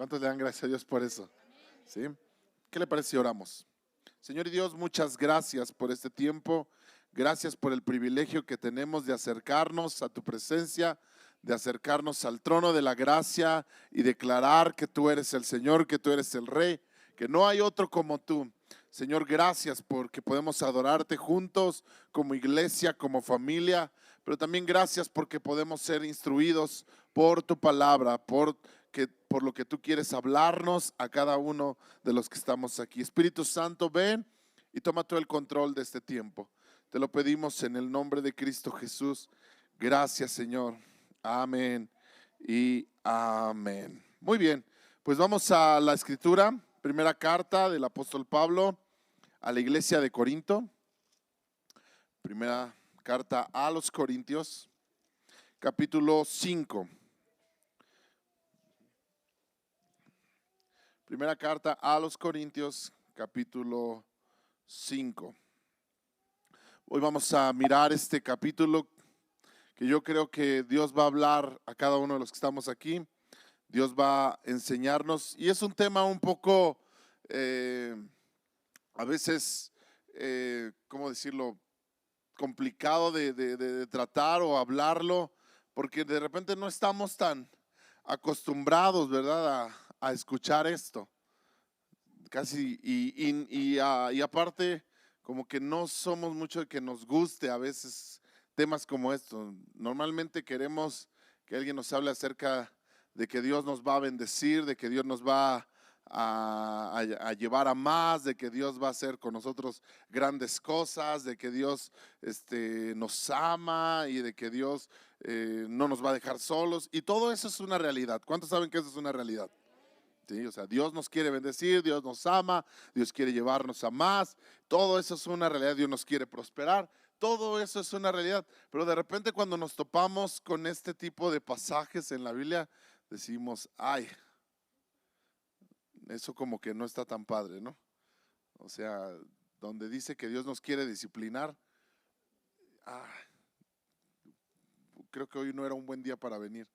¿Cuántos le dan gracias a Dios por eso? ¿Sí? ¿Qué le parece si oramos? Señor y Dios, muchas gracias por este tiempo. Gracias por el privilegio que tenemos de acercarnos a tu presencia, de acercarnos al trono de la gracia y declarar que tú eres el Señor, que tú eres el Rey, que no hay otro como tú. Señor, gracias porque podemos adorarte juntos como iglesia, como familia, pero también gracias porque podemos ser instruidos por tu palabra, por lo que tú quieres hablarnos a cada uno de los que estamos aquí. Espíritu Santo, ven y toma todo el control de este tiempo. Te lo pedimos en el nombre de Cristo Jesús. Gracias, Señor. Amén y amén. Muy bien, pues vamos a la escritura. Primera carta del apóstol Pablo a la iglesia de Corinto. Primera carta a los Corintios, capítulo 5. Primera carta a los Corintios, capítulo 5. Hoy vamos a mirar este capítulo que yo creo que Dios va a hablar a cada uno de los que estamos aquí. Dios va a enseñarnos y es un tema un poco, a veces, ¿cómo decirlo? Complicado de tratar o hablarlo, porque de repente no estamos tan acostumbrados, ¿verdad? A escuchar esto. Casi, y aparte, como que no somos mucho de que nos guste a veces temas como estos. Normalmente queremos que alguien nos hable acerca de que Dios nos va a bendecir, de que Dios nos va a llevar a más, de que Dios va a hacer con nosotros grandes cosas, de que Dios nos ama y de que Dios no nos va a dejar solos. Y todo eso es una realidad. ¿Cuántos saben que eso es una realidad? Sí, o sea, Dios nos quiere bendecir, Dios nos ama, Dios quiere llevarnos a más, todo eso es una realidad, Dios nos quiere prosperar, todo eso es una realidad, pero de repente cuando nos topamos con este tipo de pasajes en la Biblia, decimos, ay, eso como que no está tan padre, ¿no? O sea, donde dice que Dios nos quiere disciplinar, creo que hoy no era un buen día para venir,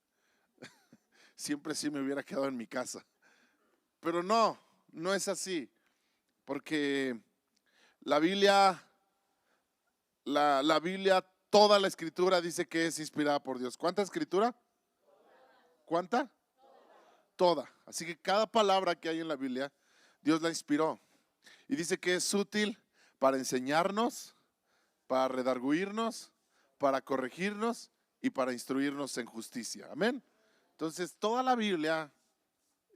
siempre sí me hubiera quedado en mi casa. Pero no es así, porque la Biblia, la Biblia, toda la escritura dice que es inspirada por Dios. ¿Cuánta escritura? ¿Cuánta? Toda. Así que cada palabra que hay en la Biblia, Dios la inspiró. Y dice que es útil para enseñarnos, para redarguirnos, para corregirnos y para instruirnos en justicia. Amén. Entonces, toda la Biblia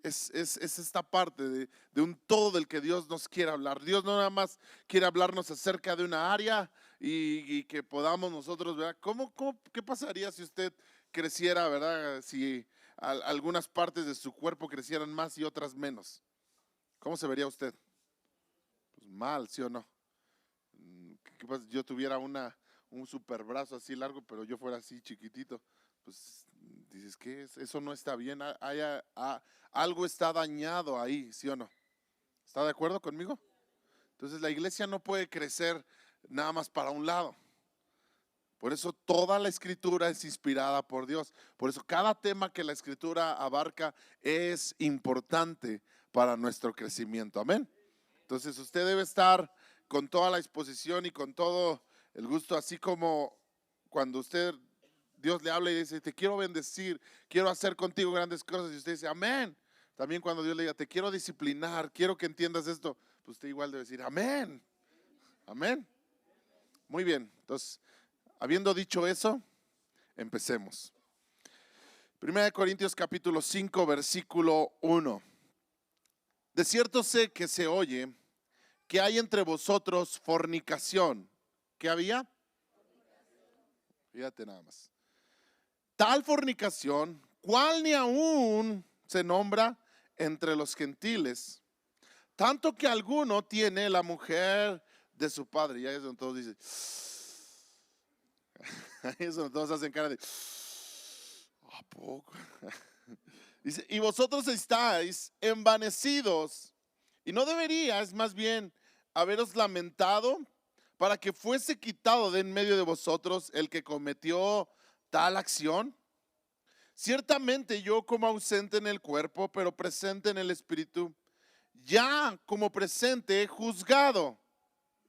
es esta parte de un todo del que Dios nos quiere hablar. Dios no nada más quiere hablarnos acerca de una área y que podamos nosotros, ¿verdad? ¿Qué pasaría si usted creciera, ¿verdad? Si algunas partes de su cuerpo crecieran más y otras menos. ¿Cómo se vería usted? Pues mal, ¿sí o no? ¿Qué pasa si yo tuviera un super brazo así largo, pero yo fuera así chiquitito? Pues dices que eso no está bien, algo está dañado ahí, ¿sí o no? ¿Está de acuerdo conmigo? Entonces la iglesia no puede crecer nada más para un lado. Por eso toda la escritura es inspirada por Dios. Por eso cada tema que la escritura abarca es importante para nuestro crecimiento. Amén. Entonces usted debe estar con toda la disposición y con todo el gusto, así como cuando Dios le habla y dice, te quiero bendecir, quiero hacer contigo grandes cosas, y usted dice, amén. También cuando Dios le diga, te quiero disciplinar, quiero que entiendas esto, pues usted igual debe decir, amén, amén. Muy bien, entonces, habiendo dicho eso, empecemos. 1 Corintios capítulo 5, versículo 1. De cierto sé que se oye que hay entre vosotros fornicación. ¿Qué había? Fíjate nada más. Tal fornicación, cual ni aún se nombra entre los gentiles, tanto que alguno tiene la mujer de su padre. Y ahí es donde todos dicen, ahí es donde todos hacen cara de, ¿a poco? Dice, y vosotros estáis envanecidos, y no deberíais más bien haberos lamentado para que fuese quitado de en medio de vosotros el que cometió tal acción. Ciertamente yo como ausente en el cuerpo, pero presente en el espíritu, ya como presente he juzgado,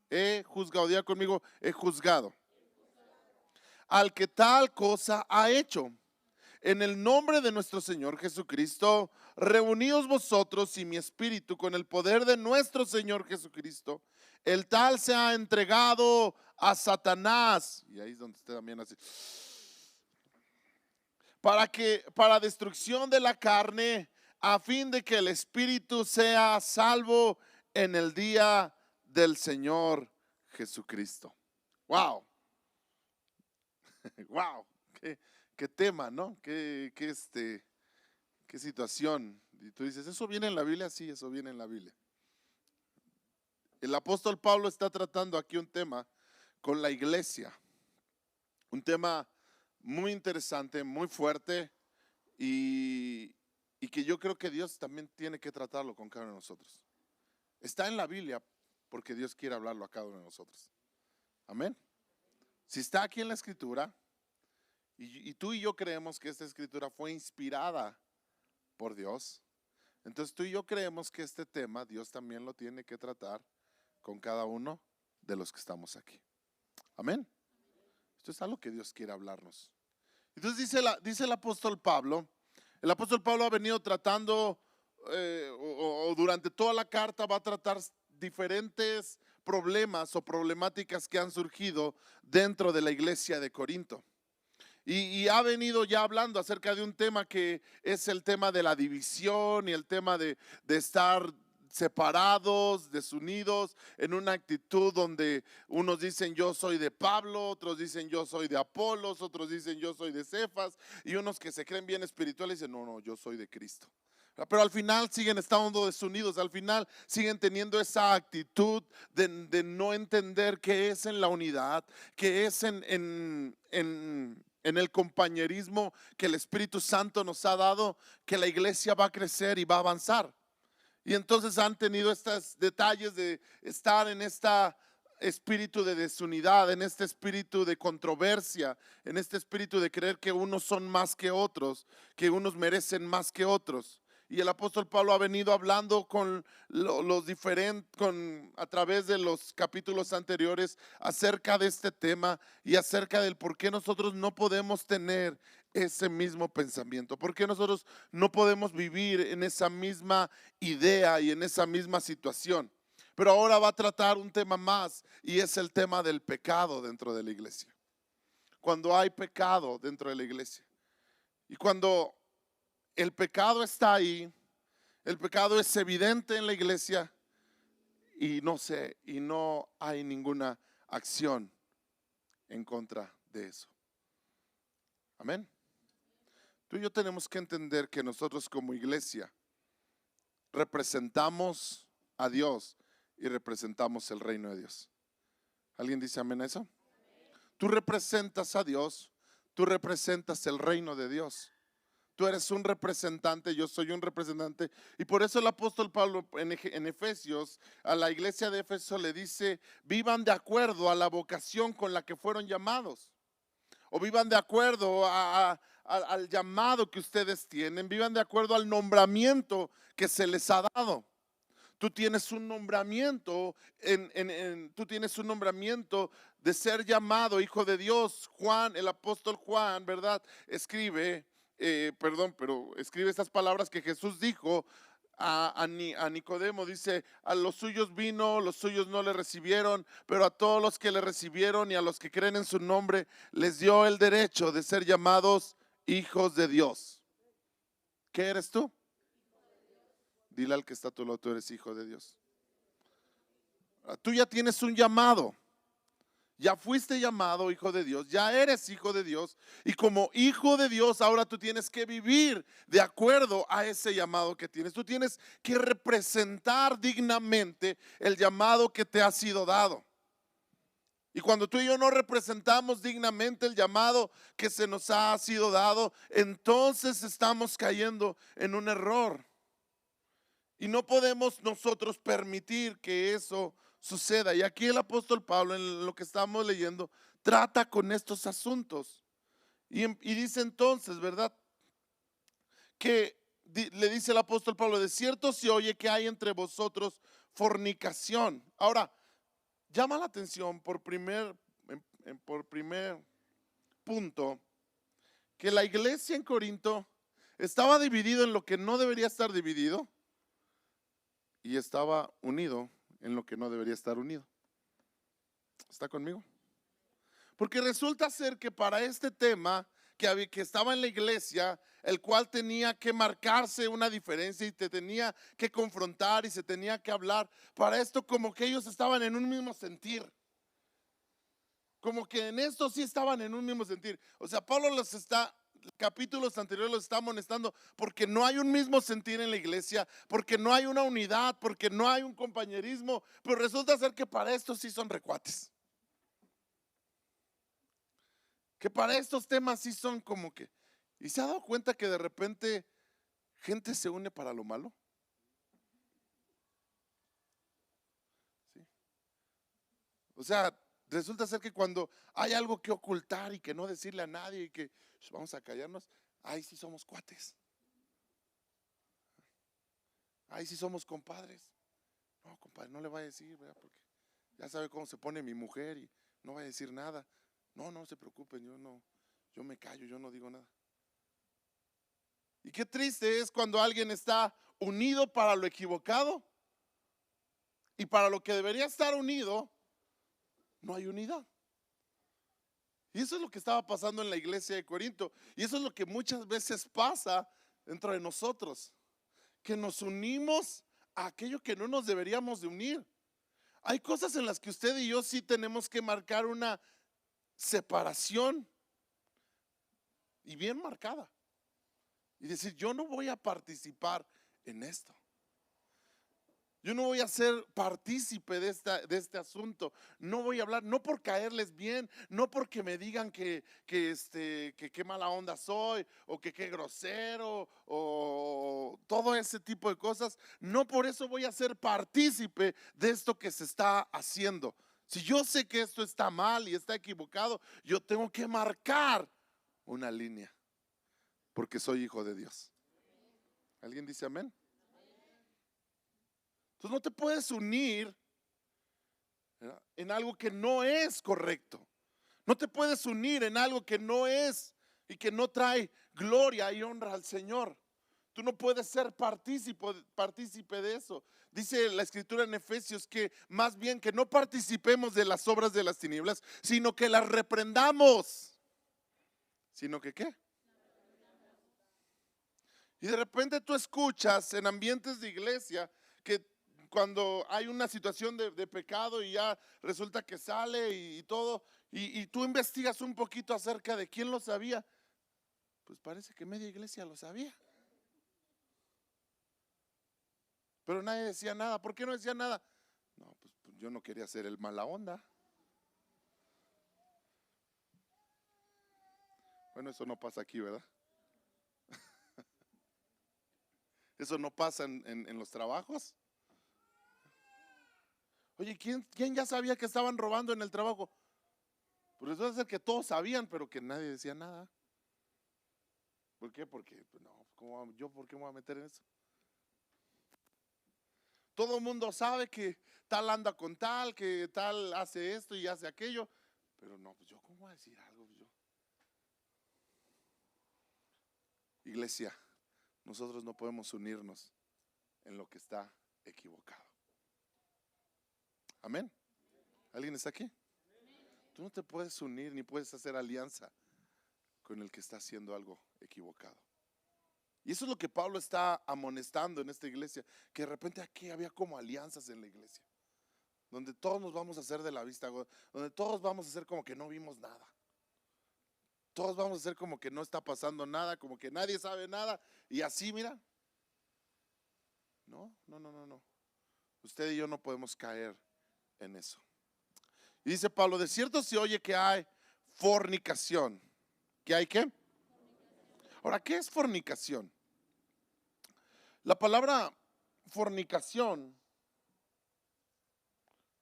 diga conmigo, he juzgado al que tal cosa ha hecho. En el nombre de nuestro Señor Jesucristo, reuníos vosotros y mi espíritu con el poder de nuestro Señor Jesucristo. El tal se ha entregado a Satanás. Y ahí es donde usted también así. Para destrucción de la carne, a fin de que el espíritu sea salvo en el día del Señor Jesucristo. Wow. Wow. Qué tema, ¿no? Qué situación. Y tú dices, ¿eso viene en la Biblia? Sí, eso viene en la Biblia. El apóstol Pablo está tratando aquí un tema con la iglesia. Un tema muy interesante, muy fuerte y que yo creo que Dios también tiene que tratarlo con cada uno de nosotros. Está en la Biblia porque Dios quiere hablarlo a cada uno de nosotros. Amén. Si está aquí en la escritura y tú y yo creemos que esta escritura fue inspirada por Dios, entonces tú y yo creemos que este tema Dios también lo tiene que tratar con cada uno de los que estamos aquí. Amén. Esto es algo que Dios quiere hablarnos. Entonces dice el apóstol Pablo ha venido tratando o durante toda la carta va a tratar diferentes problemas o problemáticas que han surgido dentro de la iglesia de Corinto. Y ha venido ya hablando acerca de un tema que es el tema de la división y el tema de estar separados, desunidos, en una actitud donde unos dicen yo soy de Pablo, otros dicen yo soy de Apolos, otros dicen yo soy de Cefas, y unos que se creen bien espirituales dicen no, yo soy de Cristo. Pero al final siguen estando desunidos, al final siguen teniendo esa actitud de no entender qué es en la unidad, qué es en el compañerismo que el Espíritu Santo nos ha dado, que la iglesia va a crecer y va a avanzar. Y entonces han tenido estos detalles de estar en este espíritu de desunidad, en este espíritu de controversia, en este espíritu de creer que unos son más que otros, que unos merecen más que otros. Y el apóstol Pablo ha venido hablando con los diferentes, a través de los capítulos anteriores acerca de este tema y acerca del por qué nosotros no podemos tener ese mismo pensamiento, por qué nosotros no podemos vivir en esa misma idea y en esa misma situación. Pero ahora va a tratar un tema más y es el tema del pecado dentro de la iglesia. Cuando hay pecado dentro de la iglesia y cuando el pecado está ahí, el pecado es evidente en la iglesia y no hay ninguna acción en contra de eso. Amén. Tú y yo tenemos que entender que nosotros como iglesia representamos a Dios y representamos el reino de Dios. ¿Alguien dice amén a eso? Tú representas a Dios, tú representas el reino de Dios. Tú eres un representante, yo soy un representante. Y por eso el apóstol Pablo en Efesios, a la iglesia de Éfeso le dice, vivan de acuerdo a la vocación con la que fueron llamados. O vivan de acuerdo al llamado que ustedes tienen. Vivan de acuerdo al nombramiento que se les ha dado. Tú tienes un nombramiento, tú tienes un nombramiento de ser llamado hijo de Dios. Juan, el apóstol Juan, ¿verdad? Escribe estas palabras que Jesús dijo a Nicodemo. Dice, a los suyos vino, los suyos no le recibieron, pero a todos los que le recibieron y a los que creen en su nombre, les dio el derecho de ser llamados hijos de Dios. ¿Qué eres tú? Dile al que está a tu lado, tú eres hijo de Dios. Tú ya tienes un llamado. Ya fuiste llamado hijo de Dios, ya eres hijo de Dios, y como hijo de Dios ahora tú tienes que vivir de acuerdo a ese llamado que tienes. Tú tienes que representar dignamente el llamado que te ha sido dado. Y cuando tú y yo no representamos dignamente el llamado que se nos ha sido dado, entonces estamos cayendo en un error. Y no podemos nosotros permitir que eso suceda. Y aquí el apóstol Pablo, en lo que estamos leyendo, trata con estos asuntos. Y dice entonces, ¿verdad? que le dice el apóstol Pablo, de cierto se oye que hay entre vosotros fornicación. Ahora, llama la atención por primer punto que la iglesia en Corinto estaba dividido en lo que no debería estar dividido y estaba unido en lo que no debería estar unido. ¿Está conmigo? Porque resulta ser que para este tema que estaba en la iglesia, el cual tenía que marcarse una diferencia y te tenía que confrontar y se tenía que hablar, para esto como que ellos estaban en un mismo sentir. Como que en esto sí estaban en un mismo sentir. O sea, Pablo capítulos anteriores los está amonestando porque no hay un mismo sentir en la iglesia, porque no hay una unidad, porque no hay un compañerismo, pero resulta ser que para esto sí son recuates. Que para estos temas sí son como que, ¿y se ha dado cuenta que de repente gente se une para lo malo? ¿Sí? O sea, resulta ser que cuando hay algo que ocultar y que no decirle a nadie y que vamos a callarnos, ahí sí somos cuates. Ahí sí somos compadres. No, compadre, no le va a decir, ¿verdad? Porque ya sabe cómo se pone mi mujer y no va a decir nada. No, no se preocupen, yo me callo, yo no digo nada. Y qué triste es cuando alguien está unido para lo equivocado y para lo que debería estar unido, no hay unidad. Y eso es lo que estaba pasando en la iglesia de Corinto. Y eso es lo que muchas veces pasa dentro de nosotros, que nos unimos a aquello que no nos deberíamos de unir. Hay cosas en las que usted y yo sí tenemos que marcar una separación y bien marcada. Y decir, yo no voy a participar en esto. Yo no voy a ser partícipe de este asunto. No voy a hablar, no por caerles bien, no porque me digan que qué mala onda soy, o que qué grosero, o todo ese tipo de cosas. No por eso voy a ser partícipe de esto que se está haciendo. Si yo sé que esto está mal y está equivocado, yo tengo que marcar una línea, porque soy hijo de Dios. ¿Alguien dice amén? Entonces no te puedes unir, ¿verdad?, en algo que no es correcto. No te puedes unir en algo que no es y que no trae gloria y honra al Señor. Tú no puedes ser partícipe de eso. Dice la escritura en Efesios que más bien que no participemos de las obras de las tinieblas, sino que las reprendamos. ¿Sino que qué? Y de repente tú escuchas en ambientes de iglesia que cuando hay una situación de pecado y ya resulta que sale y todo, y tú investigas un poquito acerca de quién lo sabía, pues parece que media iglesia lo sabía. Pero nadie decía nada. ¿Por qué no decía nada? No, pues yo no quería ser el mala onda. Bueno, eso no pasa aquí, ¿verdad? Eso no pasa en los trabajos. Oye, ¿quién ya sabía que estaban robando en el trabajo? Pues resulta ser que todos sabían, pero que nadie decía nada. ¿Por qué? Porque pues, no, ¿por qué me voy a meter en eso? Todo el mundo sabe que tal anda con tal, que tal hace esto y hace aquello, pero no, pues yo cómo voy a decir algo. Iglesia, nosotros no podemos unirnos en lo que está equivocado. Amén. ¿Alguien está aquí? Tú no te puedes unir ni puedes hacer alianza con el que está haciendo algo equivocado. Y eso es lo que Pablo está amonestando en esta iglesia, que de repente aquí había como alianzas en la iglesia, donde todos nos vamos a hacer de la vista, donde todos vamos a hacer como que no vimos nada. Todos vamos a hacer como que no está pasando nada, como que nadie sabe nada, y así, mira. No. Usted y yo no podemos caer en eso. Y dice Pablo, de cierto se oye que hay fornicación. ¿Qué hay qué? Ahora, ¿qué es fornicación? La palabra fornicación,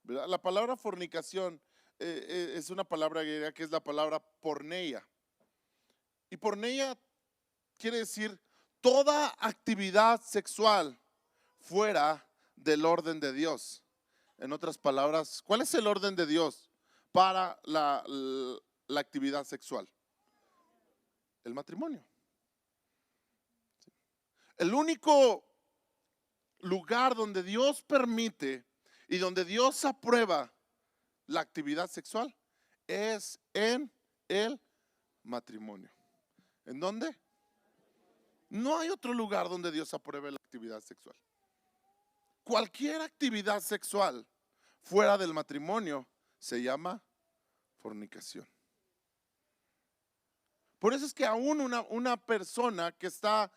¿verdad? La palabra fornicación es una palabra griega que es la palabra porneia. Y porneia quiere decir toda actividad sexual fuera del orden de Dios. En otras palabras, ¿cuál es el orden de Dios para la actividad sexual? El matrimonio. El único lugar donde Dios permite y donde Dios aprueba la actividad sexual es en el matrimonio. ¿En dónde? No hay otro lugar donde Dios apruebe la actividad sexual. Cualquier actividad sexual fuera del matrimonio se llama fornicación. Por eso es que aún una persona que está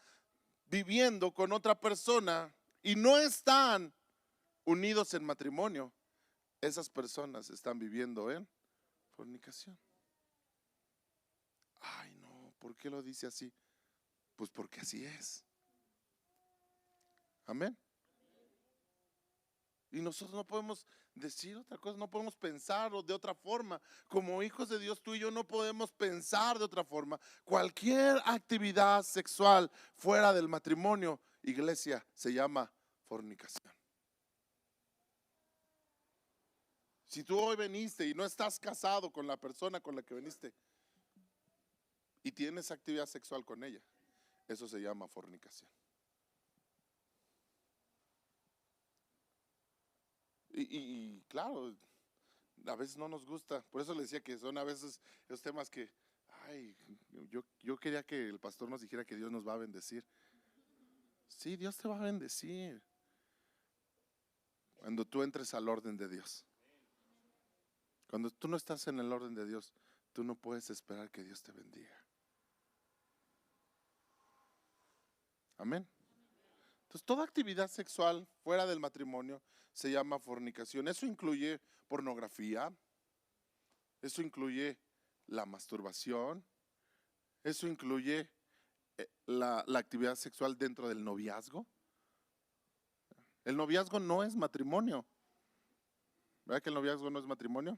viviendo con otra persona y no están unidos en matrimonio, esas personas están viviendo en fornicación. Ay, no, ¿por qué lo dice así? Pues porque así es. Amén. Y nosotros no podemos decir otra cosa, no podemos pensar de otra forma. Como hijos de Dios, tú y yo no podemos pensar de otra forma. Cualquier actividad sexual fuera del matrimonio, iglesia, se llama fornicación. Si tú hoy viniste y no estás casado con la persona con la que viniste y tienes actividad sexual con ella, eso se llama fornicación. Y claro, a veces no nos gusta. Por eso le decía que son a veces esos temas que, ay, yo quería que el pastor nos dijera que Dios nos va a bendecir. Sí, Dios te va a bendecir cuando tú entres al orden de Dios. Cuando tú no estás en el orden de Dios, tú no puedes esperar que Dios te bendiga. Amén. Entonces, toda actividad sexual fuera del matrimonio se llama fornicación. Eso incluye pornografía, eso incluye la masturbación, eso incluye la actividad sexual dentro del noviazgo. El noviazgo no es matrimonio. ¿Verdad que el noviazgo no es matrimonio?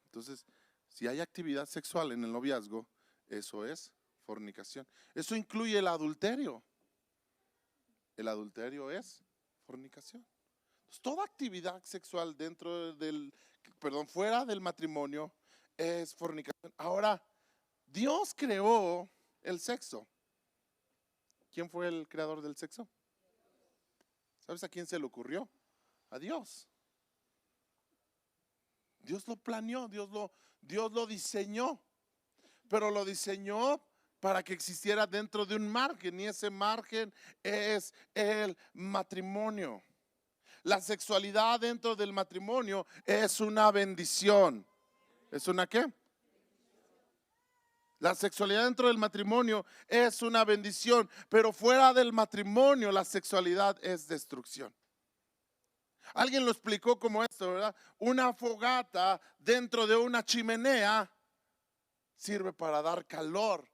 Entonces, si hay actividad sexual en el noviazgo, eso es fornicación. Eso incluye el adulterio. El adulterio es fornicación. Entonces, toda actividad sexual fuera del matrimonio es fornicación. Ahora, Dios creó el sexo. ¿Quién fue el creador del sexo? ¿Sabes a quién se le ocurrió? A Dios. Dios lo planeó, Dios lo diseñó, pero lo diseñó para que existiera dentro de un margen, y ese margen es el matrimonio. La sexualidad dentro del matrimonio es una bendición. ¿Es una qué? La sexualidad dentro del matrimonio es una bendición, pero fuera del matrimonio la sexualidad es destrucción. Alguien lo explicó como esto, ¿verdad? Una fogata dentro de una chimenea sirve para dar calor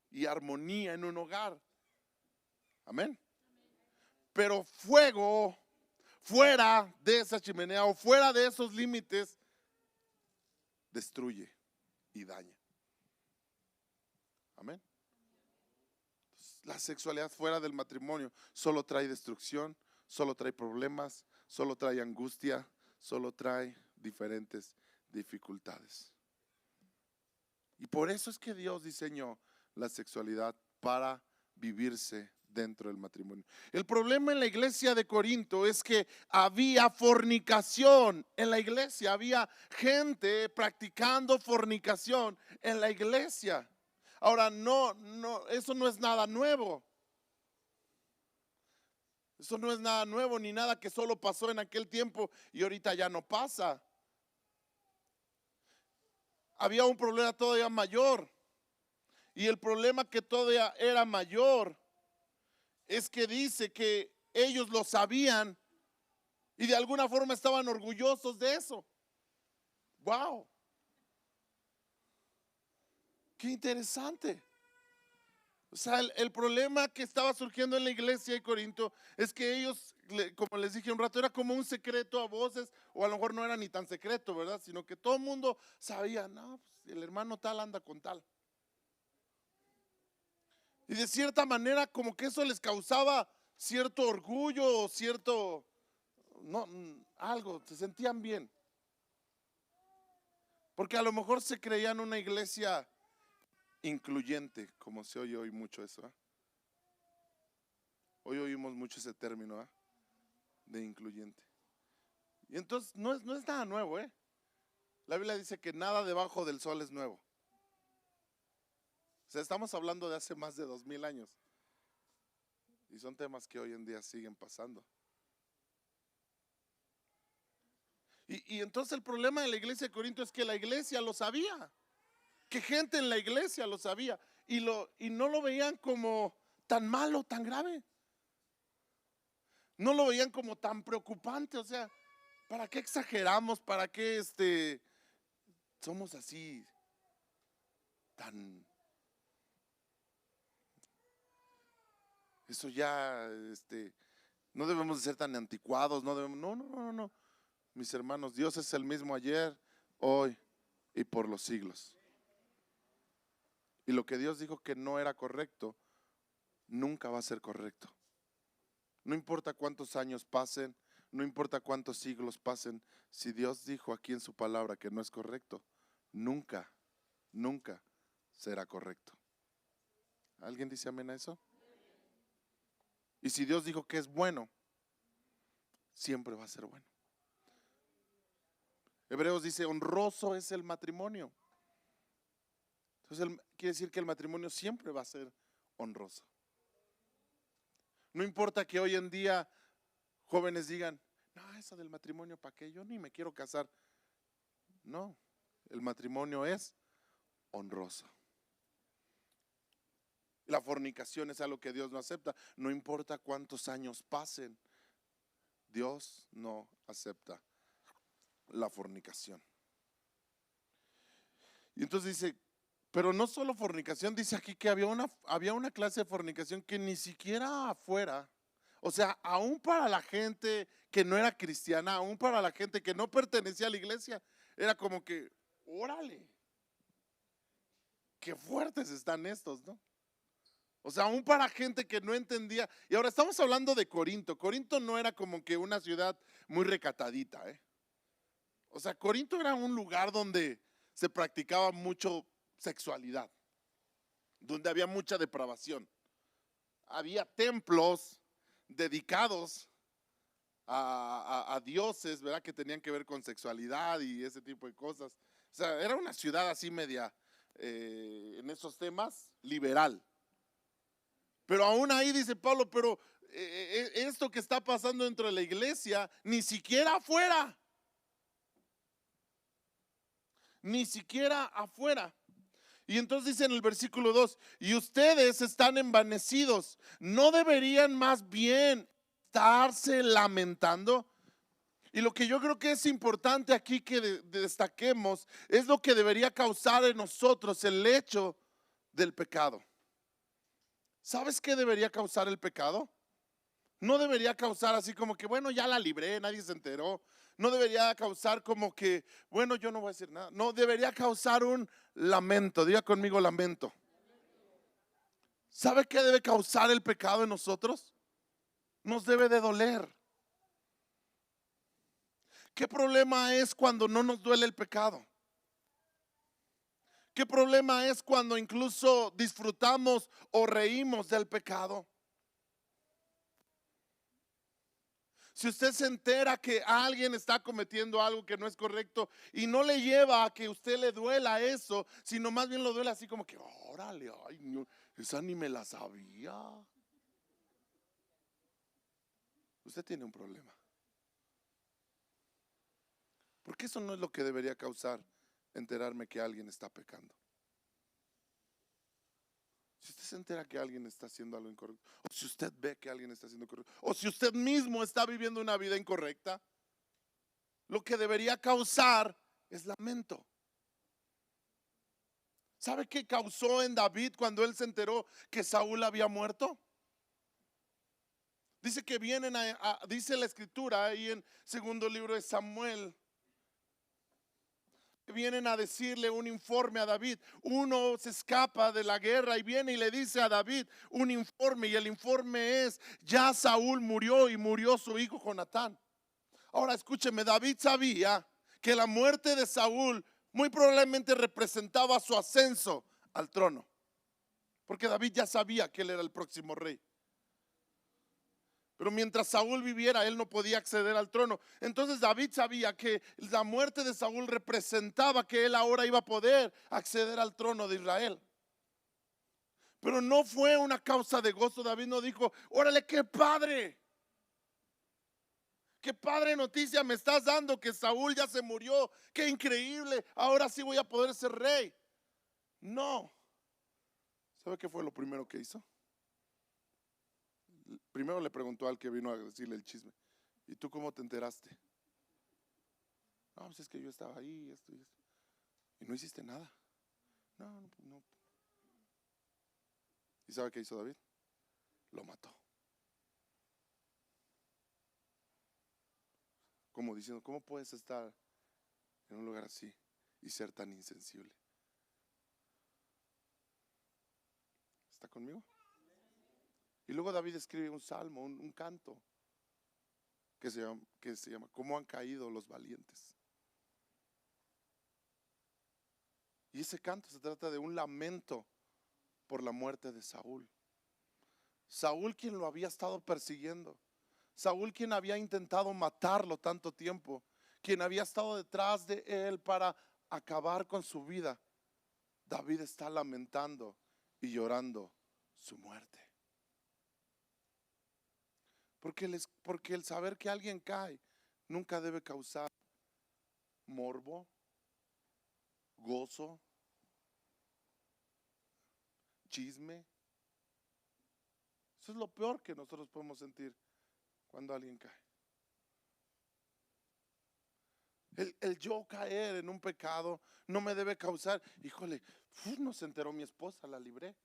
y armonía en un hogar. Amén. Pero fuego fuera de esa chimenea o fuera de esos límites destruye y daña. Amén. La sexualidad fuera del matrimonio solo trae destrucción, solo trae problemas, solo trae angustia, solo trae diferentes dificultades. Y por eso es que Dios diseñó la sexualidad para vivirse dentro del matrimonio. El problema en la iglesia de Corinto es que había fornicación en la iglesia, había gente practicando fornicación en la iglesia. Ahora, eso no es nada nuevo. Eso no es nada nuevo ni nada que solo pasó en aquel tiempo y ahorita ya no pasa. Había un problema todavía mayor. Y el problema que todavía era mayor es que dice que ellos lo sabían y de alguna forma estaban orgullosos de eso. ¡Wow! ¡Qué interesante! O sea, el problema que estaba surgiendo en la iglesia de Corinto es que ellos, como les dije un rato, era como un secreto a voces, o a lo mejor no era ni tan secreto, ¿verdad? Sino que todo el mundo sabía, no, pues el hermano tal anda con tal. Y de cierta manera como que eso les causaba cierto orgullo o cierto, no, algo, se sentían bien. Porque a lo mejor se creían una iglesia incluyente, como se oye hoy mucho eso. Hoy oímos mucho ese término de incluyente. Y entonces no es nada nuevo. La Biblia dice que nada debajo del sol es nuevo. O sea, estamos hablando de hace más de 2000 años. Y son temas que hoy en día siguen pasando. Y entonces el problema de la iglesia de Corinto es que la iglesia lo sabía. Que gente en la iglesia lo sabía. Y no lo veían como tan malo, tan grave. No lo veían como tan preocupante. O sea, ¿para qué exageramos? ¿Para qué somos así tan... Eso ya, no debemos de ser tan anticuados, no. Mis hermanos, Dios es el mismo ayer, hoy y por los siglos. Y lo que Dios dijo que no era correcto, nunca va a ser correcto. No importa cuántos años pasen, no importa cuántos siglos pasen, si Dios dijo aquí en su palabra que no es correcto, nunca será correcto. ¿Alguien dice amén a eso? Y si Dios dijo que es bueno, siempre va a ser bueno. Hebreos dice, honroso es el matrimonio. Entonces quiere decir que el matrimonio siempre va a ser honroso. No importa que hoy en día jóvenes digan, no, eso del matrimonio, ¿para qué? Yo ni me quiero casar. No, el matrimonio es honroso. La fornicación es algo que Dios no acepta. No importa cuántos años pasen, Dios no acepta la fornicación. Y entonces dice, pero no solo fornicación, dice aquí que había una clase de fornicación que ni siquiera afuera, o sea, aún para la gente que no era cristiana, aún para la gente que no pertenecía a la iglesia, era como que, órale, qué fuertes están estos, ¿no? O sea, aún para gente que no entendía. Y ahora estamos hablando de Corinto. Corinto no era como que una ciudad muy recatadita, O sea, Corinto era un lugar donde se practicaba mucho sexualidad, donde había mucha depravación. Había templos dedicados a dioses, ¿verdad? Que tenían que ver con sexualidad y ese tipo de cosas. O sea, era una ciudad así media, en esos temas, liberal. Pero aún ahí dice Pablo, pero esto que está pasando dentro de la iglesia, ni siquiera afuera. Ni siquiera afuera. Y entonces dice en el versículo 2, y ustedes están envanecidos, ¿no deberían más bien estarse lamentando? Y lo que yo creo que es importante aquí que destaquemos es lo que debería causar en nosotros el hecho del pecado. ¿Sabes qué debería causar el pecado? No debería causar así como que, bueno, ya la libré, nadie se enteró. No debería causar como que, bueno, yo no voy a decir nada. No, debería causar un lamento. Diga conmigo lamento. ¿Sabe qué debe causar el pecado en nosotros? Nos debe de doler. ¿Qué problema es cuando no nos duele el pecado? ¿Qué problema es cuando incluso disfrutamos o reímos del pecado? Si usted se entera que alguien está cometiendo algo que no es correcto y no le lleva a que usted le duela eso, sino más bien lo duele así como que, órale, ay, no, esa ni me la sabía. Usted tiene un problema. Porque eso no es lo que debería causar enterarme que alguien está pecando. Si usted se entera que alguien está haciendo algo incorrecto, o si usted ve que alguien está haciendo incorrecto, o si usted mismo está viviendo una vida incorrecta, lo que debería causar es lamento. ¿Sabe qué causó en David cuando él se enteró que Saúl había muerto? Dice que vienen dice la escritura ahí en segundo libro de Samuel, vienen a decirle un informe a David. Uno se escapa de la guerra y viene y le dice a David un informe, y el informe es: ya Saúl murió y murió su hijo Jonatán. Ahora escúcheme, David sabía que la muerte de Saúl muy probablemente representaba su ascenso al trono, porque David ya sabía que él era el próximo rey. Pero mientras Saúl viviera, él no podía acceder al trono. Entonces David sabía que la muerte de Saúl representaba que él ahora iba a poder acceder al trono de Israel. Pero no fue una causa de gozo. David no dijo: órale, qué padre noticia me estás dando, que Saúl ya se murió, qué increíble, ahora sí voy a poder ser rey. No. ¿Sabe qué fue lo primero que hizo? Primero le preguntó al que vino a decirle el chisme: ¿y tú cómo te enteraste? No, pues es que yo estaba ahí, esto y esto. ¿Y no hiciste nada? No. ¿Y sabe qué hizo David? Lo mató. Como diciendo: ¿cómo puedes estar en un lugar así y ser tan insensible? ¿Está conmigo? Y luego David escribe un salmo, un canto que se llama ¿Cómo han caído los valientes? Y ese canto se trata de un lamento por la muerte de Saúl. Saúl, quien lo había estado persiguiendo. Saúl, quien había intentado matarlo tanto tiempo, quien había estado detrás de él para acabar con su vida. David está lamentando y llorando su muerte. Porque el saber que alguien cae nunca debe causar morbo, gozo, chisme. Eso es lo peor que nosotros podemos sentir cuando alguien cae. El yo caer en un pecado no me debe causar: híjole, no se enteró mi esposa, la libré.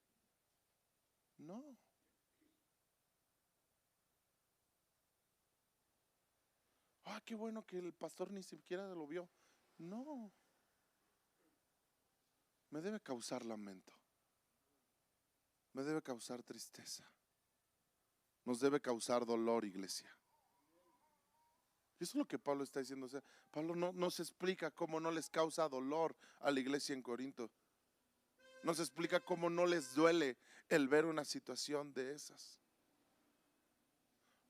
No. Qué bueno que el pastor ni siquiera lo vio. No. Me debe causar lamento. Me debe causar tristeza. Nos debe causar dolor, iglesia. Eso es lo que Pablo está diciendo. O sea, Pablo no nos explica cómo no les causa dolor a la iglesia en Corinto. Nos explica cómo no les duele el ver una situación de esas.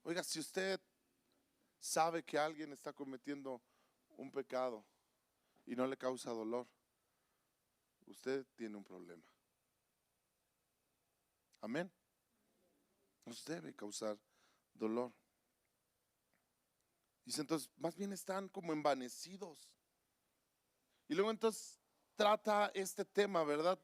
Oiga, si usted sabe que alguien está cometiendo un pecado y no le causa dolor, usted tiene un problema. Amén. Nos debe causar dolor. Dice entonces, más bien están como envanecidos. Y luego entonces trata este tema, ¿verdad?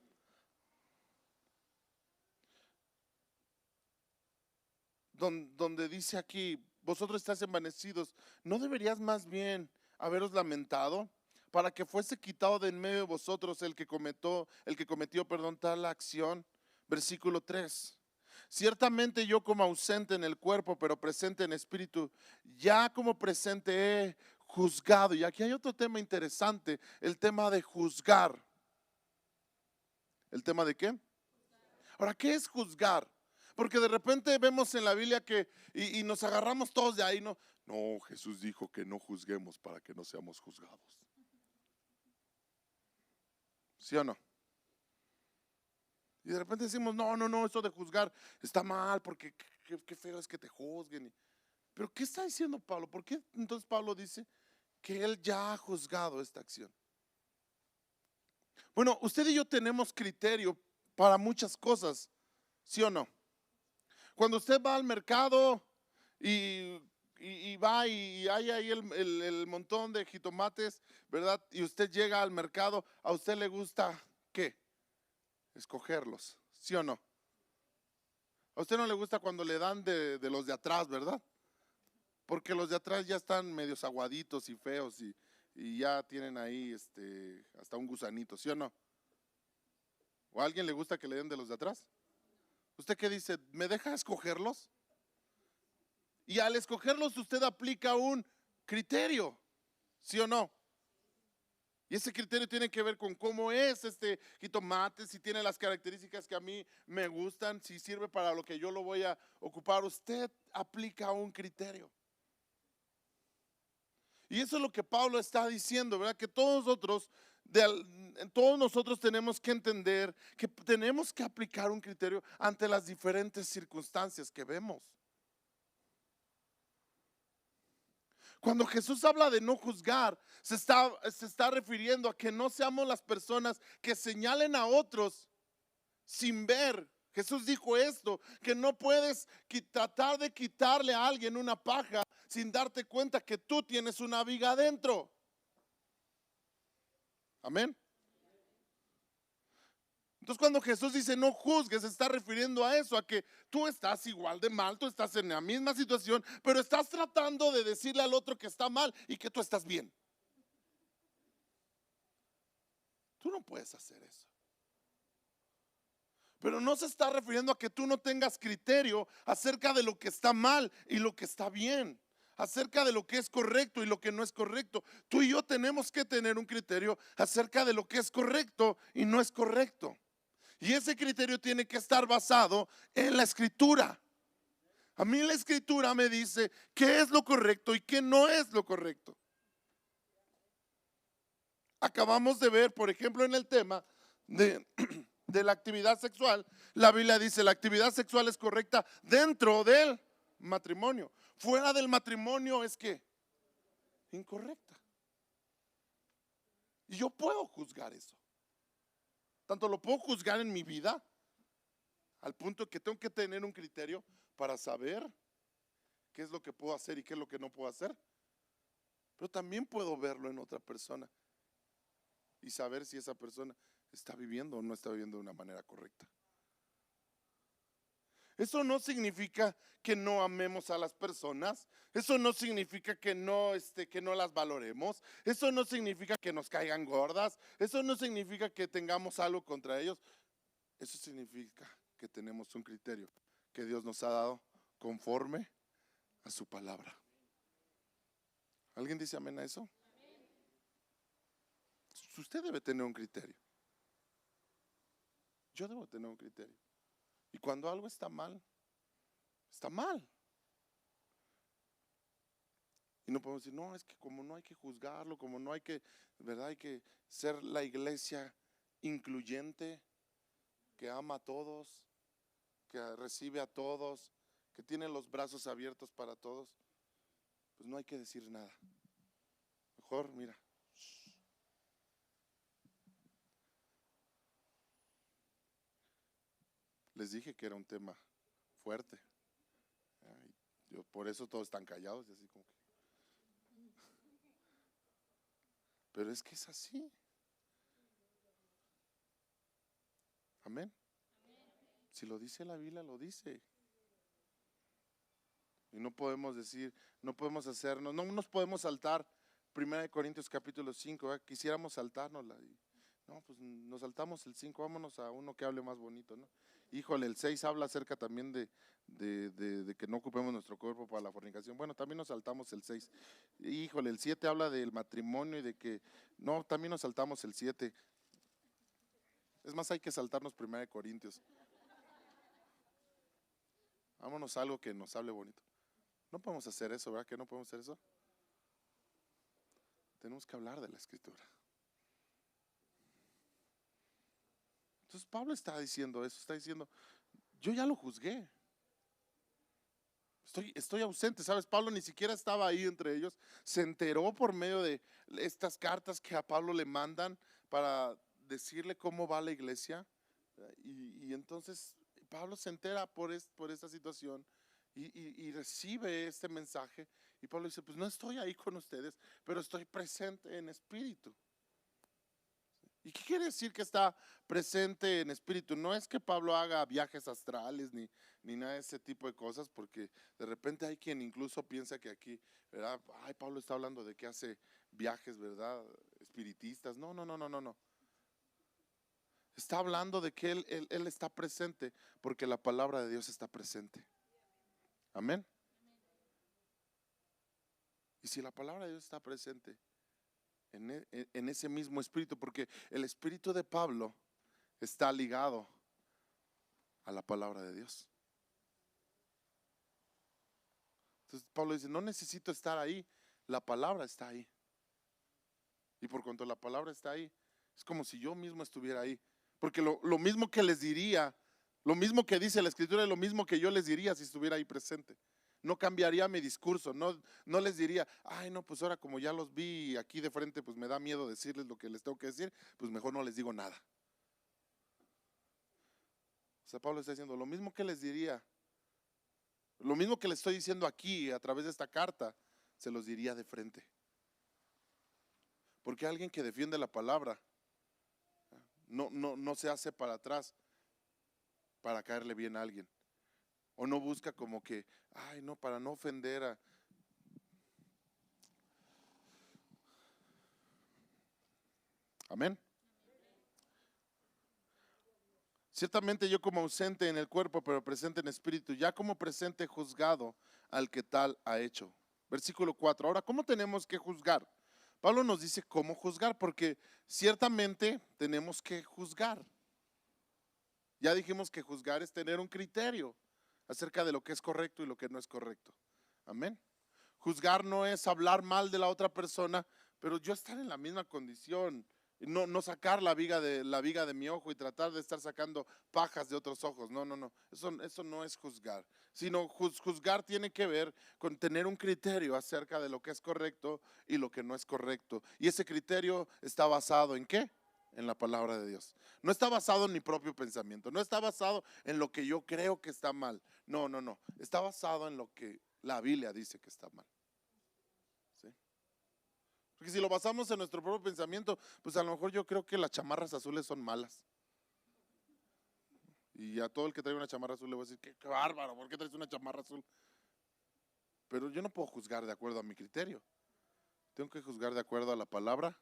Donde dice aquí: vosotros estáis envanecidos, ¿no deberías más bien haberos lamentado para que fuese quitado de en medio de vosotros el que cometió tal acción? Versículo 3. Ciertamente yo, como ausente en el cuerpo, pero presente en espíritu, ya como presente he juzgado. Y aquí hay otro tema interesante: el tema de juzgar. ¿El tema de qué? Ahora, ¿qué es juzgar? Porque de repente vemos en la Biblia que y nos agarramos todos de ahí. No, Jesús dijo que no juzguemos para que no seamos juzgados. ¿Sí o no? Y de repente decimos: no, eso de juzgar está mal, porque qué feo es que te juzguen. Pero ¿qué está diciendo Pablo? ¿Por qué entonces Pablo dice que él ya ha juzgado esta acción? Bueno, usted y yo tenemos criterio para muchas cosas, ¿sí o no? Cuando usted va al mercado y va y hay ahí el montón de jitomates, ¿verdad? Y usted llega al mercado, ¿a usted le gusta qué? Escogerlos, ¿sí o no? A usted no le gusta cuando le dan de los de atrás, ¿verdad? Porque los de atrás ya están medios aguaditos y feos y ya tienen ahí hasta un gusanito, ¿sí o no? ¿O a alguien le gusta que le den de los de atrás? ¿Usted qué dice? ¿Me deja escogerlos? Y al escogerlos usted aplica un criterio, ¿sí o no? Y ese criterio tiene que ver con cómo es este jitomate, si tiene las características que a mí me gustan, si sirve para lo que yo lo voy a ocupar. Usted aplica un criterio. Y eso es lo que Pablo está diciendo, ¿verdad? Que todos nosotros tenemos que entender que tenemos que aplicar un criterio ante las diferentes circunstancias que vemos. Cuando Jesús habla de no juzgar, se está refiriendo a que no seamos las personas que señalen a otros sin ver. Jesús dijo esto, que no puedes tratar de quitarle a alguien una paja sin darte cuenta que tú tienes una viga adentro. Amén. Entonces cuando Jesús dice no juzgues, se está refiriendo a eso, a que tú estás igual de mal, tú estás en la misma situación, pero estás tratando de decirle al otro que está mal y que tú estás bien. Tú no puedes hacer eso. Pero no se está refiriendo a que tú no tengas criterio acerca de lo que está mal y lo que está bien, acerca de lo que es correcto y lo que no es correcto. Tú y yo tenemos que tener un criterio acerca de lo que es correcto y no es correcto. Y ese criterio tiene que estar basado en la escritura. A mí la escritura me dice qué es lo correcto y qué no es lo correcto. Acabamos de ver, por ejemplo, en el tema de la actividad sexual, la Biblia dice la actividad sexual es correcta dentro del matrimonio. Fuera del matrimonio es que incorrecta. Y yo puedo juzgar eso. Tanto lo puedo juzgar en mi vida, al punto que tengo que tener un criterio para saber qué es lo que puedo hacer y qué es lo que no puedo hacer. Pero también puedo verlo en otra persona y saber si esa persona está viviendo o no está viviendo de una manera correcta. Eso no significa que no amemos a las personas. Eso no significa que no las valoremos. Eso no significa que nos caigan gordas. Eso no significa que tengamos algo contra ellos. Eso significa que tenemos un criterio que Dios nos ha dado conforme a su palabra. ¿Alguien dice amén a eso? Usted debe tener un criterio. Yo debo tener un criterio. Y cuando algo está mal, está mal. Y no podemos decir, no, es que como no hay que juzgarlo, como no hay que, ¿verdad? Hay que ser la iglesia incluyente, que ama a todos, que recibe a todos, que tiene los brazos abiertos para todos. Pues no hay que decir nada. Mejor, mira. Les dije que era un tema fuerte. Por eso todos están callados y así como que. Pero es que es así. Amén. Si lo dice la Biblia, lo dice. Y no podemos decir, no podemos hacernos, no nos podemos saltar 1 Corintios capítulo 5, ¿verdad? Quisiéramos saltárnosla. No, pues nos saltamos el 5, vámonos a uno que hable más bonito, ¿no? Híjole, el 6 habla acerca también de que no ocupemos nuestro cuerpo para la fornicación. Bueno, también nos saltamos el 6. Híjole, el 7 habla del matrimonio y de que, no, también nos saltamos el 7. Es más, hay que saltarnos 1 Corintios. Vámonos a algo que nos hable bonito. No podemos hacer eso, ¿verdad? Que no podemos hacer eso. Tenemos que hablar de la escritura. Entonces Pablo está diciendo eso, está diciendo, yo ya lo juzgué. Estoy ausente, ¿sabes? Pablo ni siquiera estaba ahí entre ellos. Se enteró por medio de estas cartas que a Pablo le mandan para decirle cómo va la iglesia. Y entonces Pablo se entera por esta situación y recibe este mensaje. Y Pablo dice, pues no estoy ahí con ustedes, pero estoy presente en espíritu. ¿Y qué quiere decir que está presente en espíritu? No es que Pablo haga viajes astrales ni nada de ese tipo de cosas, porque de repente hay quien incluso piensa que aquí, ¿verdad? Ay, Pablo está hablando de que hace viajes, ¿verdad? Espiritistas. No. Está hablando de que él está presente porque la palabra de Dios está presente. Amén. Y si la palabra de Dios está presente en ese mismo espíritu, porque el espíritu de Pablo está ligado a la palabra de Dios. Entonces Pablo dice, no necesito estar ahí, la palabra está ahí. Y por cuanto la palabra está ahí, es como si yo mismo estuviera ahí. Porque lo mismo que les diría, lo mismo que dice la escritura, es lo mismo que yo les diría si estuviera ahí presente. No cambiaría mi discurso, no les diría, ay no, pues ahora como ya los vi aquí de frente, pues me da miedo decirles lo que les tengo que decir, pues mejor no les digo nada. O sea, Pablo está diciendo, lo mismo que les diría, lo mismo que les estoy diciendo aquí a través de esta carta, se los diría de frente. Porque alguien que defiende la palabra no se hace para atrás para caerle bien a alguien. O no busca como que, ay no, para no ofender a... Amén. Ciertamente yo como ausente en el cuerpo, pero presente en espíritu, ya como presente he juzgado al que tal ha hecho. Versículo 4. Ahora, ¿cómo tenemos que juzgar? Pablo nos dice cómo juzgar, porque ciertamente tenemos que juzgar. Ya dijimos que juzgar es tener un criterio acerca de lo que es correcto y lo que no es correcto. Amén. Juzgar no es hablar mal de la otra persona, pero yo estar en la misma condición. No sacar la viga de mi ojo y tratar de estar sacando pajas de otros ojos. No. Eso no es juzgar. Sino juzgar tiene que ver con tener un criterio acerca de lo que es correcto y lo que no es correcto. Y ese criterio está basado ¿en qué? En la palabra de Dios. No está basado en mi propio pensamiento. No está basado en lo que yo creo que está mal. No. Está basado en lo que la Biblia dice que está mal. Porque si lo basamos en nuestro propio pensamiento, pues a lo mejor yo creo que las chamarras azules son malas. Y a todo el que trae una chamarra azul le voy a decir, qué bárbaro, ¿por qué traes una chamarra azul? Pero yo no puedo juzgar de acuerdo a mi criterio. Tengo que juzgar de acuerdo a la palabra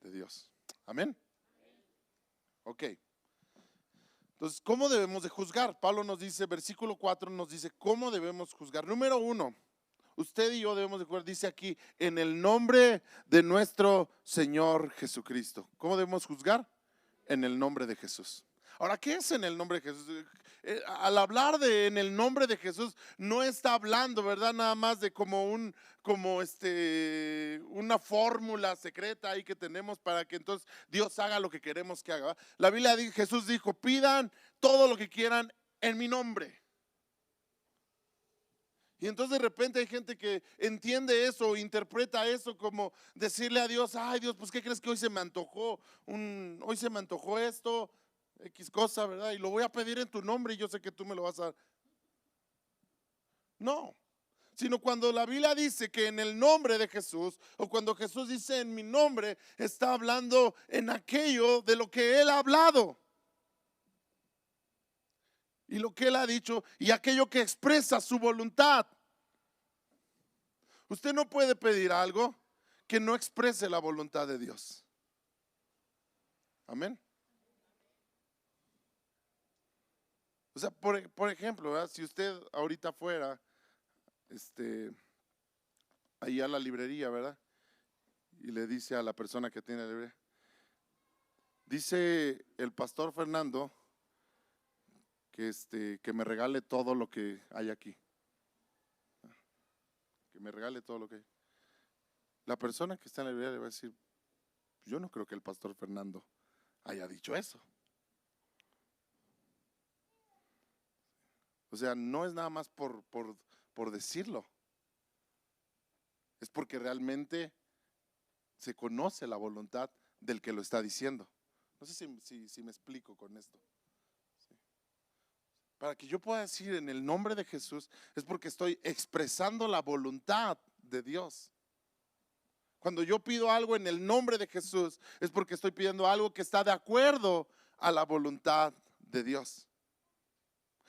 de Dios. Amén. Ok. Entonces, ¿cómo debemos de juzgar? Pablo nos dice, versículo 4 nos dice, ¿cómo debemos juzgar? Número 1. Usted y yo debemos de juzgar, dice aquí, en el nombre de nuestro Señor Jesucristo. ¿Cómo debemos juzgar? En el nombre de Jesús. Ahora, ¿qué es en el nombre de Jesús? Al hablar de en el nombre de Jesús, no está hablando, ¿verdad? Nada más de una fórmula secreta ahí que tenemos para que entonces Dios haga lo que queremos que haga. La Biblia dice, Jesús dijo, pidan todo lo que quieran en mi nombre. Y entonces de repente hay gente que entiende eso o interpreta eso como decirle a Dios, ay Dios, pues ¿qué crees que hoy se me antojó? Hoy se me antojó esto, X cosa, ¿verdad? Y lo voy a pedir en tu nombre y yo sé que tú me lo vas a dar. No, sino cuando la Biblia dice que en el nombre de Jesús, o cuando Jesús dice en mi nombre, está hablando en aquello de lo que Él ha hablado. Y lo que Él ha dicho y aquello que expresa su voluntad. Usted no puede pedir algo que no exprese la voluntad de Dios. Amén. O sea, por ejemplo, ¿verdad? Si usted ahorita fuera ahí a la librería, ¿verdad? Y le dice a la persona que tiene la librería, dice el pastor Fernando que me regale todo lo que hay aquí. Que me regale todo lo que hay. La persona que está en la librería le va a decir, yo no creo que el pastor Fernando haya dicho eso. O sea, no es nada más por decirlo. Es porque realmente se conoce la voluntad del que lo está diciendo. No sé si me explico con esto. Sí. Para que yo pueda decir en el nombre de Jesús es porque estoy expresando la voluntad de Dios. Cuando yo pido algo en el nombre de Jesús es porque estoy pidiendo algo que está de acuerdo a la voluntad de Dios.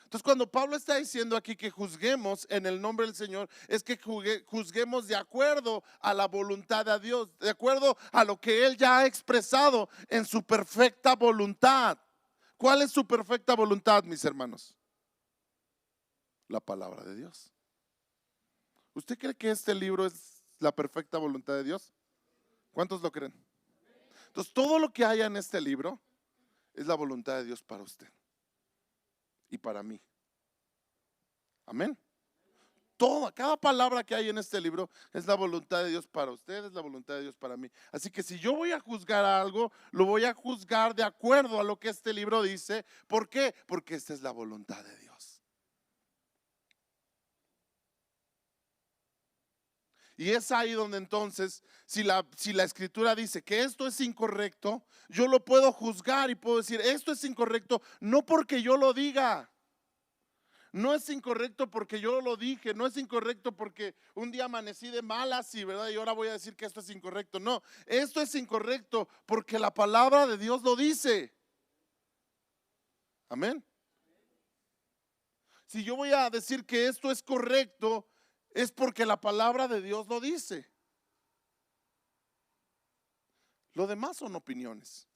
Entonces, cuando Pablo está diciendo aquí que juzguemos en el nombre del Señor, es que juzguemos de acuerdo a la voluntad de Dios, de acuerdo a lo que Él ya ha expresado en su perfecta voluntad. ¿Cuál es su perfecta voluntad, mis hermanos? La palabra de Dios. ¿Usted cree que este libro es la perfecta voluntad de Dios? ¿Cuántos lo creen? Entonces, todo lo que haya en este libro es la voluntad de Dios para usted y para mí. Amén. Cada palabra que hay en este libro es la voluntad de Dios para usted, es la voluntad de Dios para mí. Así que si yo voy a juzgar algo, lo voy a juzgar de acuerdo a lo que este libro dice. ¿Por qué? Porque esta es la voluntad de Dios. Y es ahí donde entonces, si la escritura dice que esto es incorrecto, yo lo puedo juzgar y puedo decir, esto es incorrecto, no porque yo lo diga. No es incorrecto porque yo lo dije, no es incorrecto porque un día amanecí de malas y, ¿verdad? Y ahora voy a decir que esto es incorrecto. No, esto es incorrecto porque la palabra de Dios lo dice. Amén. Si yo voy a decir que esto es correcto, es porque la palabra de Dios lo dice. Lo demás son opiniones.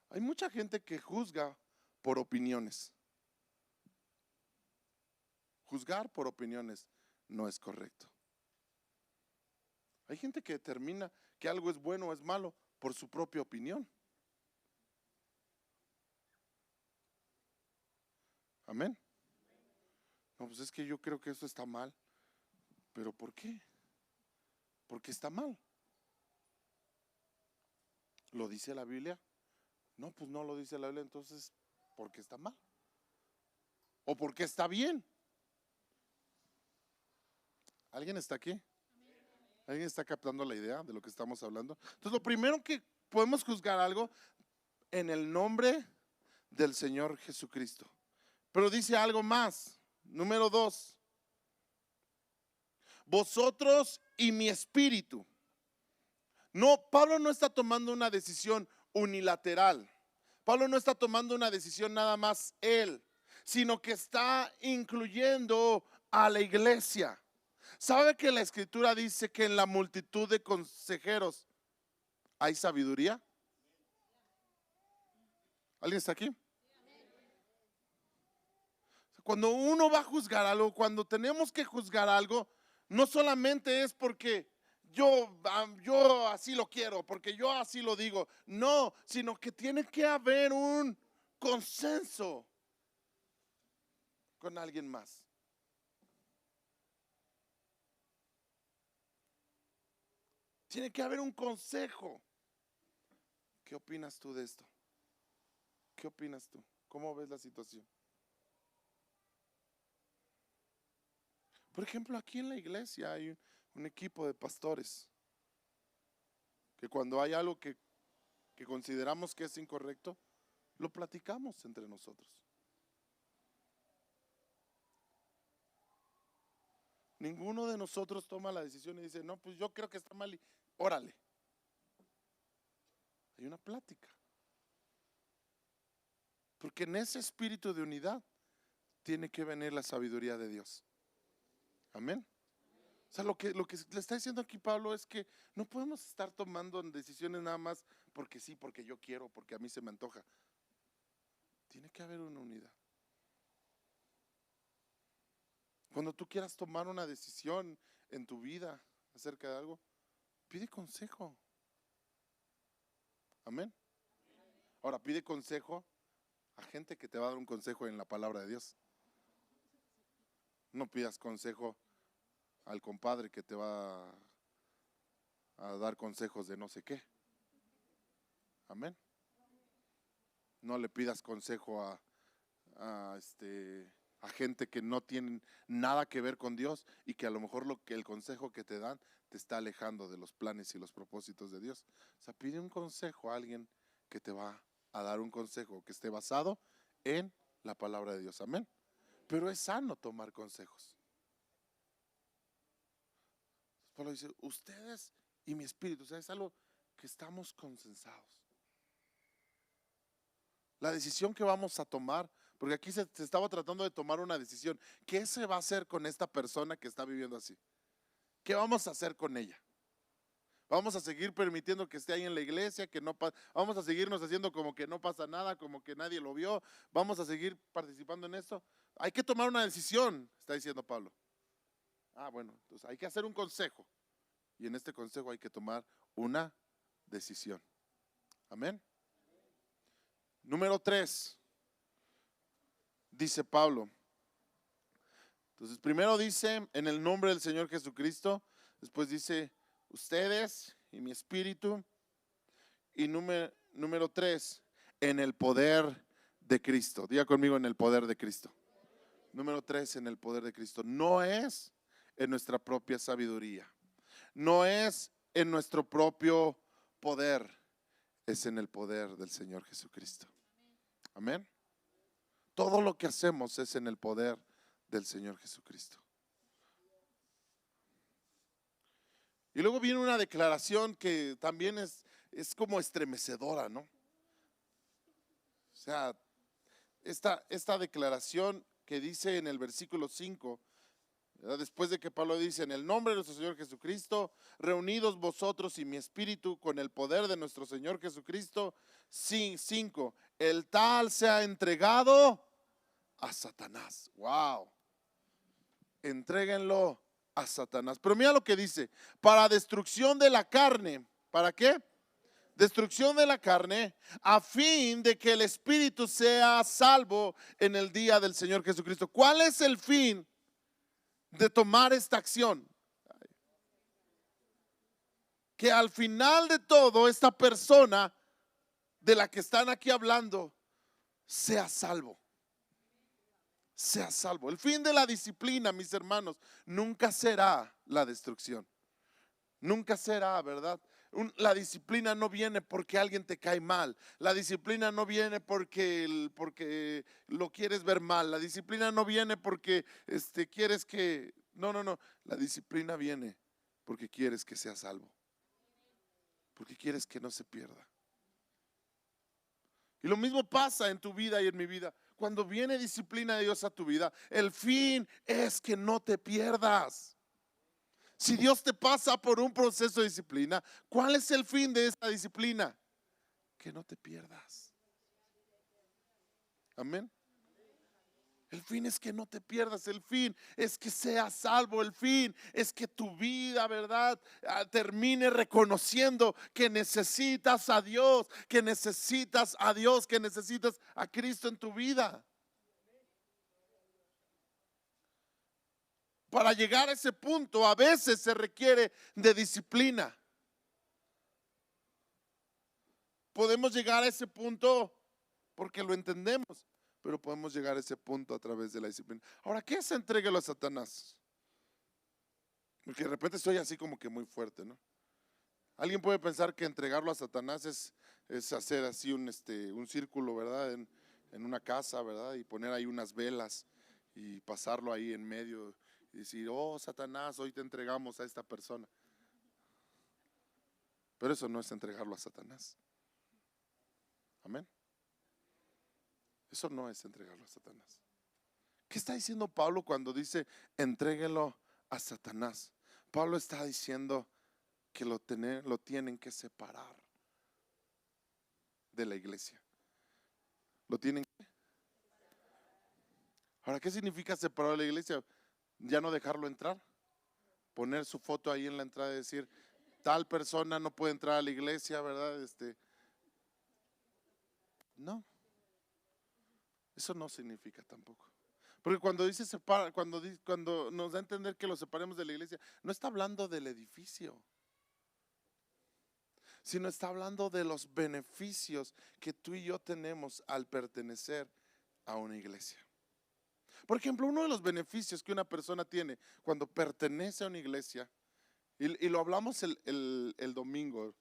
Hay mucha gente que juzga por opiniones. Juzgar por opiniones no es correcto. Hay gente que determina que algo es bueno o es malo por su propia opinión. Amén. No, pues es que yo creo que eso está mal. ¿Pero por qué? Porque está mal. ¿Lo dice la Biblia? No, pues no lo dice la Biblia, entonces, ¿por qué está mal? ¿O por qué está bien? ¿Alguien está aquí? ¿Alguien está captando la idea de lo que estamos hablando? Entonces, lo primero que podemos juzgar algo en el nombre del Señor Jesucristo. Pero dice algo más. Número 2. Vosotros y mi espíritu. No, Pablo no está tomando una decisión unilateral. Pablo no está tomando una decisión nada más él, sino que está incluyendo a la iglesia. ¿Sabe que la escritura dice que en la multitud de consejeros hay sabiduría? ¿Alguien está aquí? Cuando uno va a juzgar algo, cuando tenemos que juzgar algo, no solamente es porque yo así lo quiero, porque yo así lo digo. No, sino que tiene que haber un consenso con alguien más. Tiene que haber un consejo. ¿Qué opinas tú de esto? ¿Qué opinas tú? ¿Cómo ves la situación? Por ejemplo, aquí en la iglesia hay un equipo de pastores que cuando hay algo que consideramos que es incorrecto, lo platicamos entre nosotros. Ninguno de nosotros toma la decisión y dice, no, pues yo creo que está mal y órale. Hay una plática. Porque en ese espíritu de unidad tiene que venir la sabiduría de Dios. Amén. O sea, lo que le está diciendo aquí Pablo es que no podemos estar tomando decisiones nada más porque sí, porque yo quiero, porque a mí se me antoja. Tiene que haber una unidad. Cuando tú quieras tomar una decisión en tu vida acerca de algo, pide consejo. Amén. Ahora, pide consejo a gente que te va a dar un consejo en la palabra de Dios. No pidas consejo al compadre que te va a dar consejos de no sé qué. Amén. No le pidas consejo a gente que no tienen nada que ver con Dios y que a lo mejor el consejo que te dan te está alejando de los planes y los propósitos de Dios. O sea, pide un consejo a alguien que te va a dar un consejo que esté basado en la palabra de Dios. Amén. Pero es sano tomar consejos. Pablo dice, ustedes y mi espíritu. O sea, es algo que estamos consensados. La decisión que vamos a tomar, porque aquí se estaba tratando de tomar una decisión. ¿Qué se va a hacer con esta persona que está viviendo así? ¿Qué vamos a hacer con ella? Vamos a seguir permitiendo que esté ahí en la iglesia, que no vamos a seguirnos haciendo como que no pasa nada, como que nadie lo vio. Vamos a seguir participando en esto. Hay que tomar una decisión, está diciendo Pablo. Bueno, entonces hay que hacer un consejo. Y en este consejo hay que tomar una decisión. Amén. Número 3, dice Pablo. Entonces, primero dice, en el nombre del Señor Jesucristo. Después dice, ustedes y mi espíritu. Y número 3, en el poder de Cristo. Diga conmigo, en el poder de Cristo. Número 3, en el poder de Cristo. No es en nuestra propia sabiduría. No es en nuestro propio poder. Es en el poder del Señor Jesucristo. Amén. Todo lo que hacemos es en el poder del Señor Jesucristo. Y luego viene una declaración que también es como estremecedora, ¿no? O sea, esta declaración que dice en el versículo 5, ¿verdad? Después de que Pablo dice, en el nombre de nuestro Señor Jesucristo, reunidos vosotros y mi espíritu con el poder de nuestro Señor Jesucristo. 5, el tal se ha entregado a Satanás. Wow. Entréguenlo a Satanás. Pero mira lo que dice, para destrucción de la carne. ¿Para qué? Destrucción de la carne, a fin de que el espíritu sea salvo en el día del Señor Jesucristo. ¿Cuál es el fin de tomar esta acción? Que al final de todo, esta persona de la que están aquí hablando sea salvo. Sea salvo. El fin de la disciplina, mis hermanos, nunca será la destrucción. Nunca será, ¿verdad? La disciplina no viene porque alguien te cae mal. La disciplina no viene porque lo quieres ver mal. La disciplina no viene porque quieres que... No. La disciplina viene porque quieres que sea salvo. Porque quieres que no se pierda. Y lo mismo pasa en tu vida y en mi vida. Cuando viene disciplina de Dios a tu vida, el fin es que no te pierdas. Si Dios te pasa por un proceso de disciplina, ¿cuál es el fin de esta disciplina? Que no te pierdas. Amén. El fin es que no te pierdas, el fin es que seas salvo, el fin es que tu vida, ¿verdad? Termine reconociendo que necesitas a Dios, que necesitas a Dios, que necesitas a Cristo en tu vida. Para llegar a ese punto, a veces se requiere de disciplina. Podemos llegar a ese punto porque lo entendemos, pero podemos llegar a ese punto a través de la disciplina. Ahora, ¿qué es entréguelo a Satanás? Porque de repente estoy así como que muy fuerte, ¿no? Alguien puede pensar que entregarlo a Satanás es hacer así un círculo, ¿verdad? En una casa, ¿verdad? Y poner ahí unas velas y pasarlo ahí en medio y decir, oh Satanás, hoy te entregamos a esta persona. Pero eso no es entregarlo a Satanás. Amén. Eso no es entregarlo a Satanás. ¿Qué está diciendo Pablo cuando dice entréguelo a Satanás? Pablo está diciendo que lo tienen que separar de la iglesia. Lo tienen que. Ahora, ¿qué significa separar de la iglesia? Ya no dejarlo entrar. Poner su foto ahí en la entrada y decir, tal persona no puede entrar a la iglesia, ¿verdad? No. Eso no significa tampoco. Porque cuando dice separa, cuando nos da a entender que lo separemos de la iglesia, no está hablando del edificio, sino está hablando de los beneficios que tú y yo tenemos al pertenecer a una iglesia. Por ejemplo, uno de los beneficios que una persona tiene cuando pertenece a una iglesia, y lo hablamos el domingo,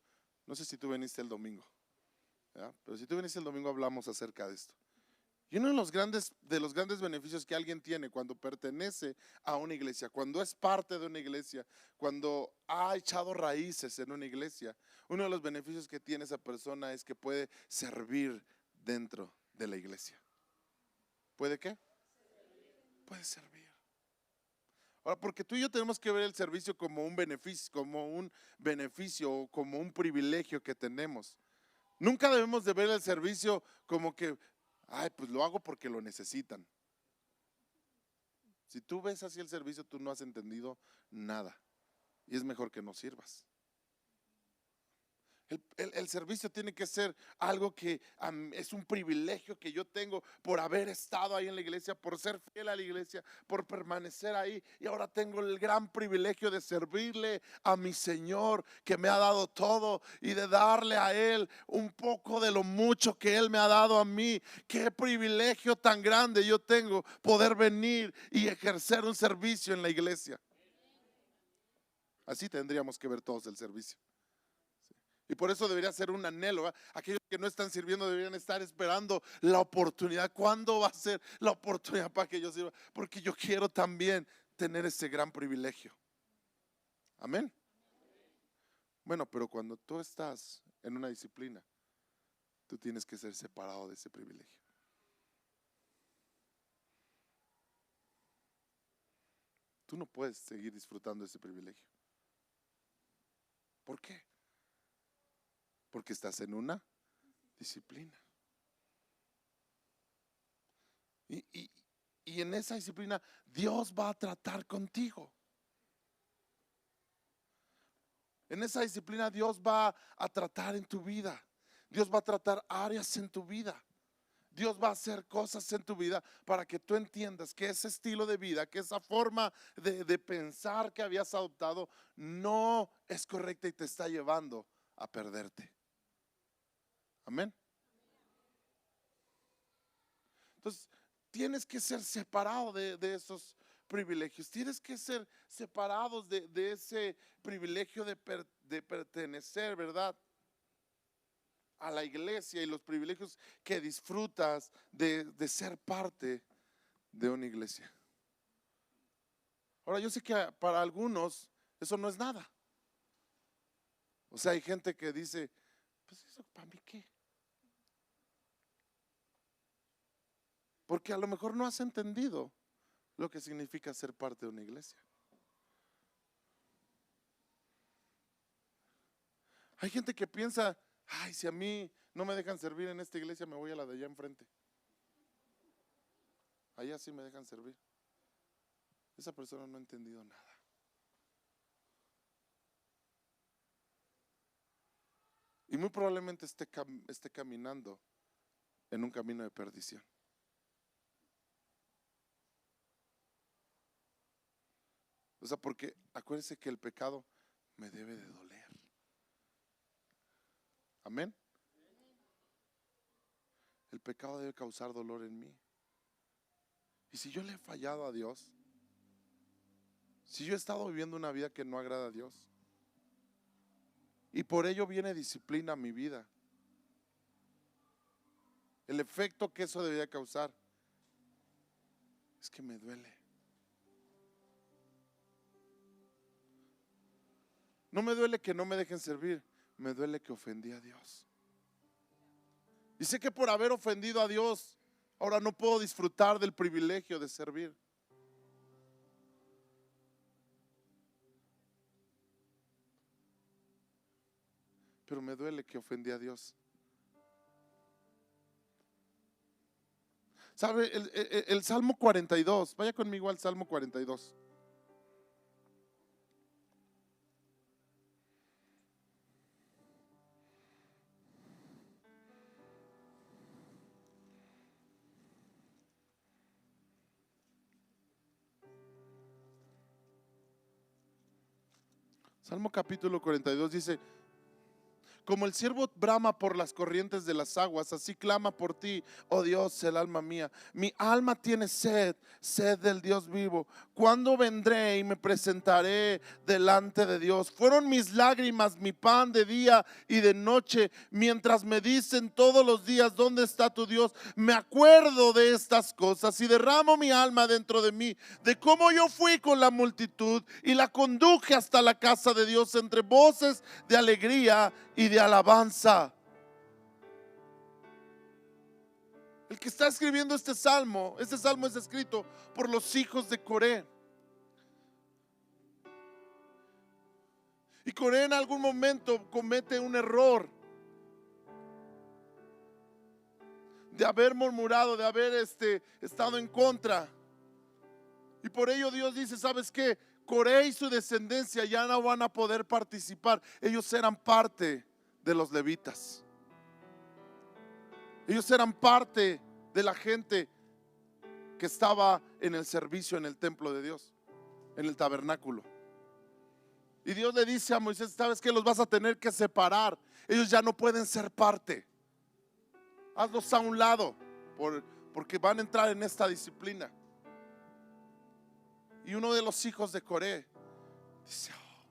no sé si tú viniste el domingo, ¿verdad? Pero si tú viniste el domingo hablamos acerca de esto. Y uno de los grandes beneficios que alguien tiene cuando pertenece a una iglesia, cuando es parte de una iglesia, cuando ha echado raíces en una iglesia, uno de los beneficios que tiene esa persona es que puede servir dentro de la iglesia. ¿Puede qué? Puede servir. Ahora, porque tú y yo tenemos que ver el servicio como un beneficio o como un privilegio que tenemos. Nunca debemos de ver el servicio como que, ay, pues lo hago porque lo necesitan. Si tú ves así el servicio, tú no has entendido nada. y es mejor que no sirvas. El servicio tiene que ser algo que es un privilegio que yo tengo por haber estado ahí en la iglesia, por ser fiel a la iglesia, por permanecer ahí. Y ahora tengo el gran privilegio de servirle a mi Señor, que me ha dado todo, y de darle a Él un poco de lo mucho que Él me ha dado a mí. Qué privilegio tan grande yo tengo poder venir y ejercer un servicio en la iglesia. Así tendríamos que ver todos el servicio. Y por eso debería ser un anhelo, ¿eh? Aquellos que no están sirviendo deberían estar esperando la oportunidad. ¿Cuándo va a ser la oportunidad para que yo sirva? Porque yo quiero también tener ese gran privilegio. Amén. Bueno, pero cuando tú estás en una disciplina, tú tienes que ser separado de ese privilegio. Tú no puedes seguir disfrutando de ese privilegio. ¿Por qué? Porque estás en una disciplina. Y en esa disciplina Dios va a tratar contigo. En esa disciplina Dios va a tratar en tu vida. Dios va a tratar áreas en tu vida. Dios va a hacer cosas en tu vida para que tú entiendas que ese estilo de vida, que esa forma de pensar que habías adoptado no es correcta y te está llevando a perderte. Amén. Entonces, tienes que ser separado de esos privilegios. Tienes que ser separados de ese privilegio de pertenecer, ¿verdad?, a la iglesia y los privilegios que disfrutas de ser parte de una iglesia. Ahora, yo sé que para algunos eso no es nada. O sea, hay gente que dice, pues eso para mí qué. Porque a lo mejor no has entendido lo que significa ser parte de una iglesia. Hay gente que piensa, ay, si a mí no me dejan servir en esta iglesia, me voy a la de allá enfrente. Allá sí me dejan servir. Esa persona no ha entendido nada. Y muy probablemente esté caminando en un camino de perdición. O sea, porque acuérdese que el pecado me debe de doler. Amén. El pecado debe causar dolor en mí. Y si yo le he fallado a Dios, si yo he estado viviendo una vida que no agrada a Dios, y por ello viene disciplina a mi vida, el efecto que eso debería causar es que me duele. No me duele que no me dejen servir, me duele que ofendí a Dios. Y sé que por haber ofendido a Dios, ahora no puedo disfrutar del privilegio de servir. Pero me duele que ofendí a Dios. ¿Sabe? El Salmo 42, vaya conmigo al Salmo 42. Salmo capítulo 42 dice: como el ciervo brama por las corrientes de las aguas, así clama por ti, oh Dios, el alma mía. Mi alma tiene sed, sed del Dios vivo. ¿Cuándo vendré y me presentaré delante de Dios? Fueron mis lágrimas mi pan de día y de noche, mientras me dicen todos los días, ¿dónde está tu Dios? Me acuerdo de estas cosas y derramo mi alma dentro de mí, de cómo yo fui con la multitud y la conduje hasta la casa de Dios entre voces de alegría y de alabanza. El que está escribiendo este salmo es escrito por los hijos de Coré. Y Coré en algún momento comete un error de haber murmurado, de haber estado en contra. Y por ello Dios dice: ¿sabes qué? Coré y su descendencia ya no van a poder participar. Ellos eran parte de los levitas. Ellos eran parte de la gente que estaba en el servicio en el templo de Dios, en el tabernáculo. Y Dios le dice a Moisés: sabes que los vas a tener que separar. Ellos ya no pueden ser parte. Hazlos a un lado porque van a entrar en esta disciplina. Y uno de los hijos de Coré dice: oh,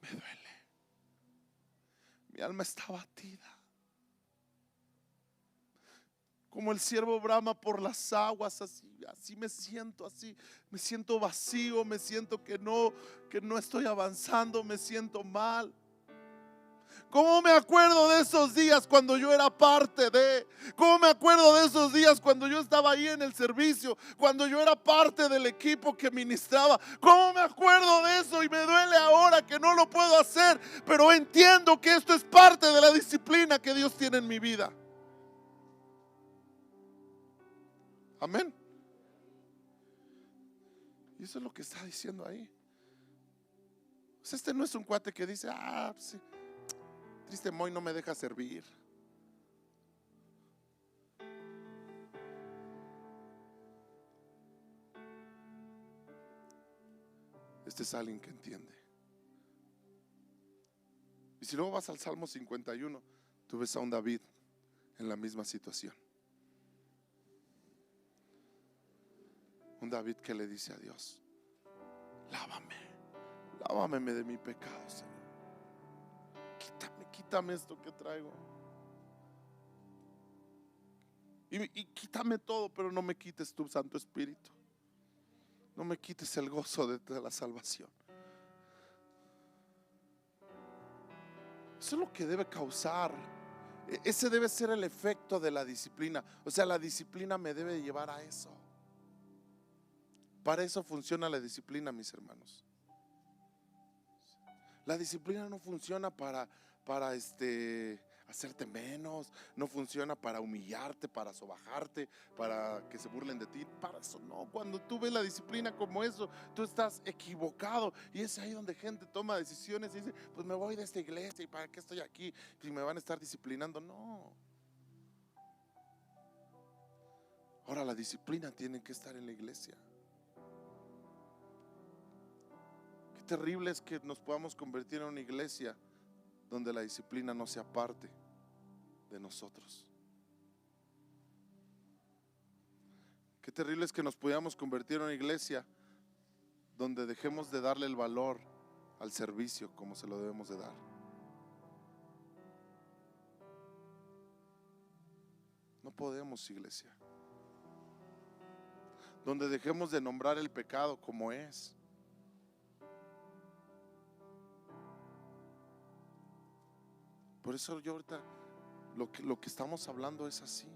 me duele, mi alma está abatida, como el ciervo brama por las aguas. Así me siento, así me siento vacío, me siento que no estoy avanzando, me siento mal. ¿Cómo me acuerdo de esos días cuando yo era parte de? ¿Cómo me acuerdo de esos días cuando yo estaba ahí en el servicio? Cuando yo era parte del equipo que ministraba. ¿Cómo me acuerdo de eso? Y me duele ahora que no lo puedo hacer. Pero entiendo que esto es parte de la disciplina que Dios tiene en mi vida. Amén. Y eso es lo que está diciendo ahí. Pues este no es un cuate que dice: sí, triste Moy no me deja servir. Este es alguien que entiende. Y si luego vas al Salmo 51, tú ves a un David en la misma situación. Un David que le dice a Dios: lávame de mi pecado, Señor. Quítame esto que traigo. Y quítame todo, pero no me quites tu Santo Espíritu. No me quites el gozo de la salvación. Eso es lo que debe causar. Ese debe ser el efecto de la disciplina. O sea, la disciplina me debe llevar a eso. Para eso funciona la disciplina, mis hermanos. La disciplina no funciona para hacerte menos, no funciona para humillarte, para sobajarte, para que se burlen de ti. Para eso no. Cuando tú ves la disciplina como eso, tú estás equivocado. Y es ahí donde gente toma decisiones y dice: pues me voy de esta iglesia, ¿y para qué estoy aquí? Si me van a estar disciplinando. No. Ahora la disciplina tiene que estar en la iglesia. Qué terrible es que nos podamos convertir en una iglesia donde la disciplina no sea parte de nosotros. Qué terrible es que nos podamos convertir en una iglesia donde dejemos de darle el valor al servicio como se lo debemos de dar. No podemos, iglesia. Donde dejemos de nombrar el pecado como es. Por eso yo ahorita lo que estamos hablando es así.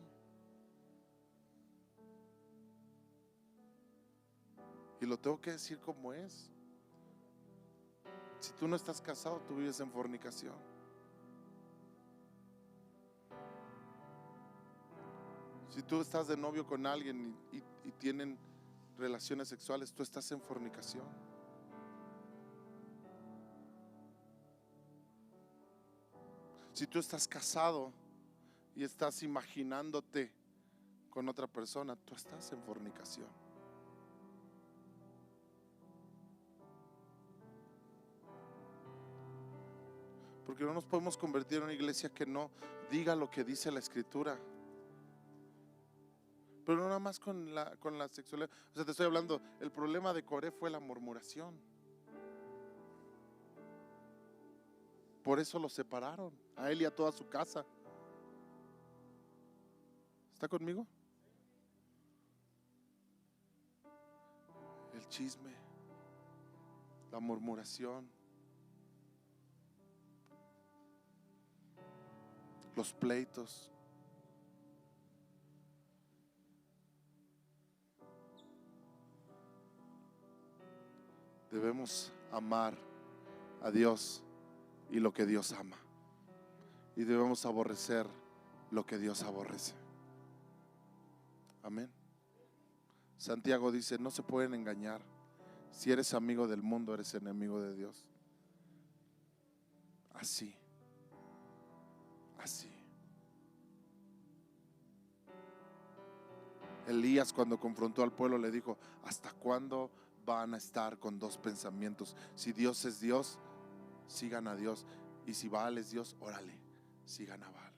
Y lo tengo que decir como es. Si tú no estás casado, tú vives en fornicación. Si tú estás de novio con alguien y tienen relaciones sexuales, tú estás en fornicación. Si tú estás casado y estás imaginándote con otra persona, tú estás en fornicación. Porque no nos podemos convertir en una iglesia que no diga lo que dice la Escritura. Pero no nada más con la sexualidad. O sea, te estoy hablando, el problema de Coré fue la murmuración. Por eso lo separaron, a él y a toda su casa. ¿Está conmigo? El chisme, la murmuración, los pleitos. Debemos amar a Dios y lo que Dios ama, y debemos aborrecer lo que Dios aborrece. Amén. Santiago dice: no se pueden engañar. Si eres amigo del mundo, eres enemigo de Dios. Así. Así. Elías, cuando confrontó al pueblo, le dijo: ¿hasta cuándo van a estar con dos pensamientos? Si Dios es Dios, sigan a Dios, y si Baal es Dios, órale, sigan a Baal.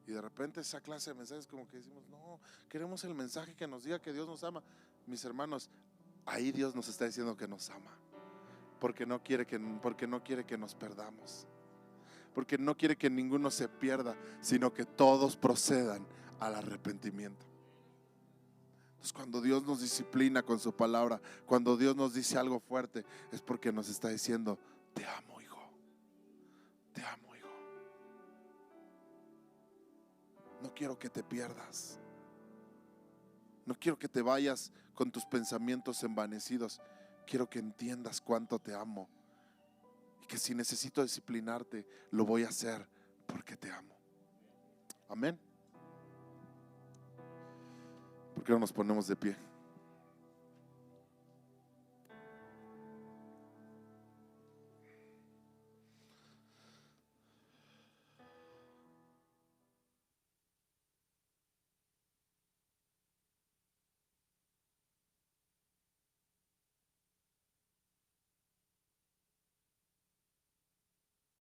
Y de repente esa clase de mensajes como que decimos: no, queremos el mensaje que nos diga que Dios nos ama. Mis hermanos, ahí Dios nos está diciendo que nos ama, porque no quiere que nos perdamos, porque no quiere que ninguno se pierda, sino que todos procedan al arrepentimiento. Entonces, cuando Dios nos disciplina con su palabra, cuando Dios nos dice algo fuerte, es porque nos está diciendo: te amo, hijo, te amo, hijo. No quiero que te pierdas. No quiero que te vayas con tus pensamientos envanecidos. Quiero que entiendas cuánto te amo, y que si necesito disciplinarte, lo voy a hacer porque te amo. Amén. ¿Por qué no nos ponemos de pie?